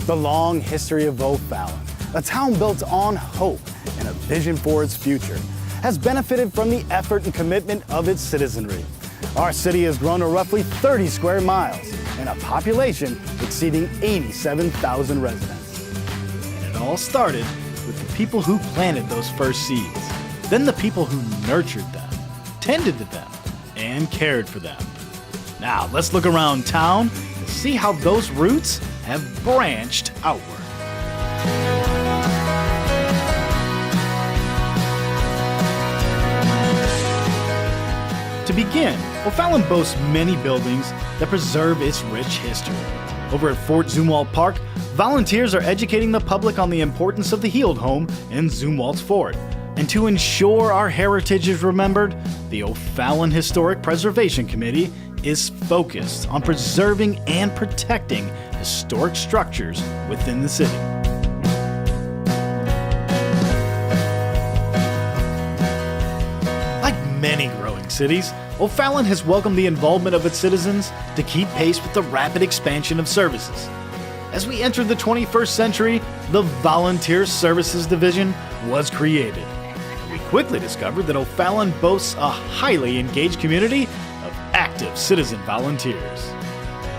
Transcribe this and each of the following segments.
The long history of O'Fallon, a town built on hope and a vision for its future, has benefited from the effort and commitment of its citizenry. Our city has grown to roughly 30 square miles and a population exceeding 87,000 residents. And it all started with the people who planted those first seeds, then the people who nurtured them, tended to them, and cared for them. Now let's look around town and see how those roots have branched outward. To begin, O'Fallon boasts many buildings that preserve its rich history. Over at Fort Zumwalt Park, volunteers are educating the public on the importance of the Heald home in Zumwalt's fort. And to ensure our heritage is remembered, the O'Fallon Historic Preservation Committee is focused on preserving and protecting historic structures within the city. Like many growing cities, O'Fallon has welcomed the involvement of its citizens to keep pace with the rapid expansion of services. As we entered the 21st century, the Volunteer Services Division was created. We quickly discovered that O'Fallon boasts a highly engaged community of active citizen volunteers.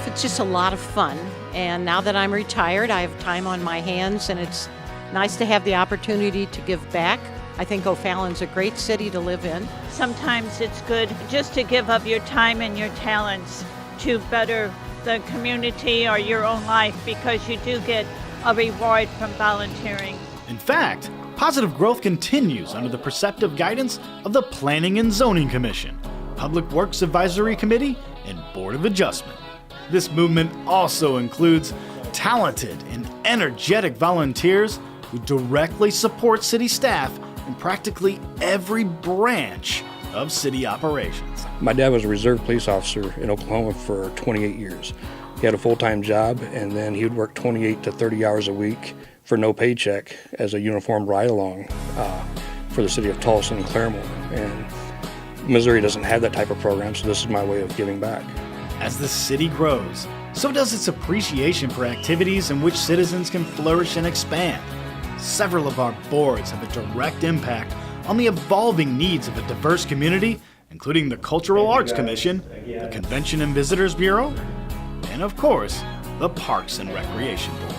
It's just a lot of fun, and now that I'm retired, I have time on my hands, and it's nice to have the opportunity to give back. I think O'Fallon's a great city to live in. Sometimes it's good just to give up your time and your talents to better the community or your own life, because you do get a reward from volunteering. In fact, positive growth continues under the preceptive guidance of the Planning and Zoning Commission, Public Works Advisory Committee, and Board of Adjustment. This movement also includes talented and energetic volunteers who directly support city staff in practically every branch of city operations. My dad was a reserve police officer in Oklahoma for 28 years. He had a full-time job, and then he would work 28 to 30 hours a week for no paycheck as a uniformed ride-along for the city of Tulsa and Claremont. And Missouri doesn't have that type of program, so this is my way of giving back. As the city grows, so does its appreciation for activities in which citizens can flourish and expand. Several of our boards have a direct impact on the evolving needs of a diverse community, including the Cultural Arts Commission, the Convention and Visitors Bureau, and of course, the Parks and Recreation Board.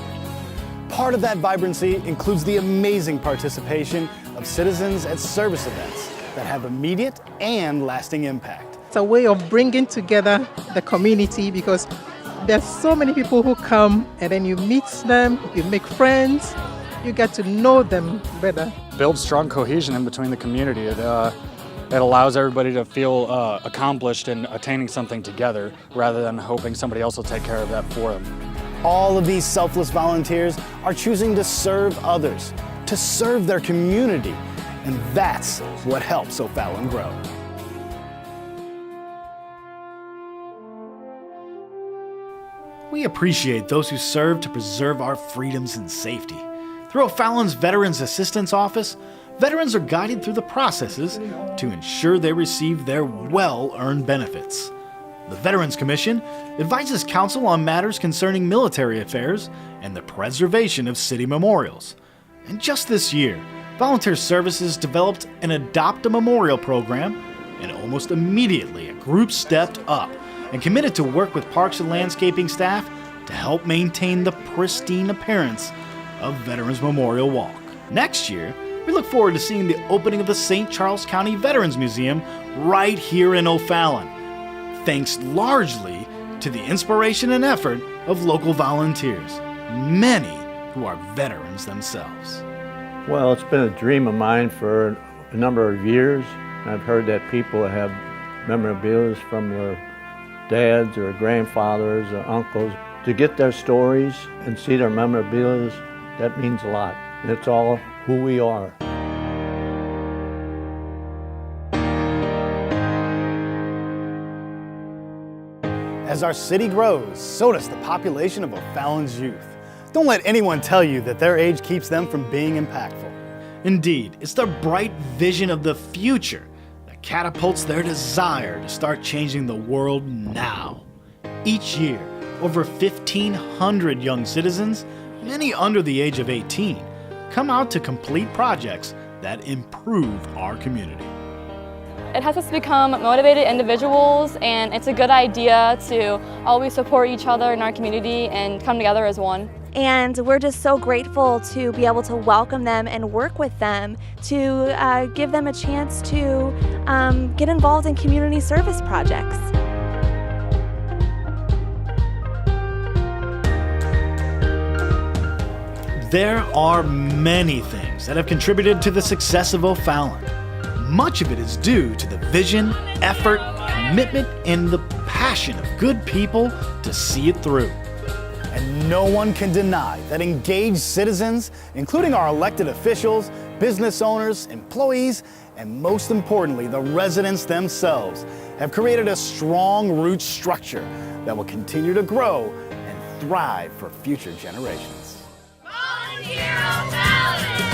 Part of that vibrancy includes the amazing participation of citizens at service events that have immediate and lasting impact. It's a way of bringing together the community, because there's so many people who come and then you meet them, you make friends, you get to know them better. Build strong cohesion in between the community. It allows everybody to feel accomplished in attaining something together, rather than hoping somebody else will take care of that for them. All of these selfless volunteers are choosing to serve others, to serve their community, and that's what helps O'Fallon grow. We appreciate those who serve to preserve our freedoms and safety. Through O'Fallon's Veterans Assistance Office, veterans are guided through the processes to ensure they receive their well-earned benefits. The Veterans Commission advises council on matters concerning military affairs and the preservation of city memorials. And just this year, Volunteer Services developed an Adopt a Memorial program, and almost immediately a group stepped up and committed to work with Parks and Landscaping staff to help maintain the pristine appearance of Veterans Memorial Walk. Next year, we look forward to seeing the opening of the St. Charles County Veterans Museum right here in O'Fallon, thanks largely to the inspiration and effort of local volunteers, many who are veterans themselves. Well, it's been a dream of mine for a number of years. I've heard that people have memorabilia from their dads or grandfathers or uncles. To get their stories and see their memorabilia, that means a lot. It's all who we are. As our city grows, so does the population of O'Fallon's youth. Don't let anyone tell you that their age keeps them from being impactful. Indeed, it's their bright vision of the future that catapults their desire to start changing the world now. Each year, over 1,500 young citizens many under the age of 18, come out to complete projects that improve our community. It has us become motivated individuals, and it's a good idea to always support each other in our community and come together as one. And we're just so grateful to be able to welcome them and work with them to give them a chance to get involved in community service projects. There are many things that have contributed to the success of O'Fallon. Much of it is due to the vision, effort, commitment, and the passion of good people to see it through. And no one can deny that engaged citizens, including our elected officials, business owners, employees, and most importantly, the residents themselves, have created a strong root structure that will continue to grow and thrive for future generations. Volunteer O'Fallon!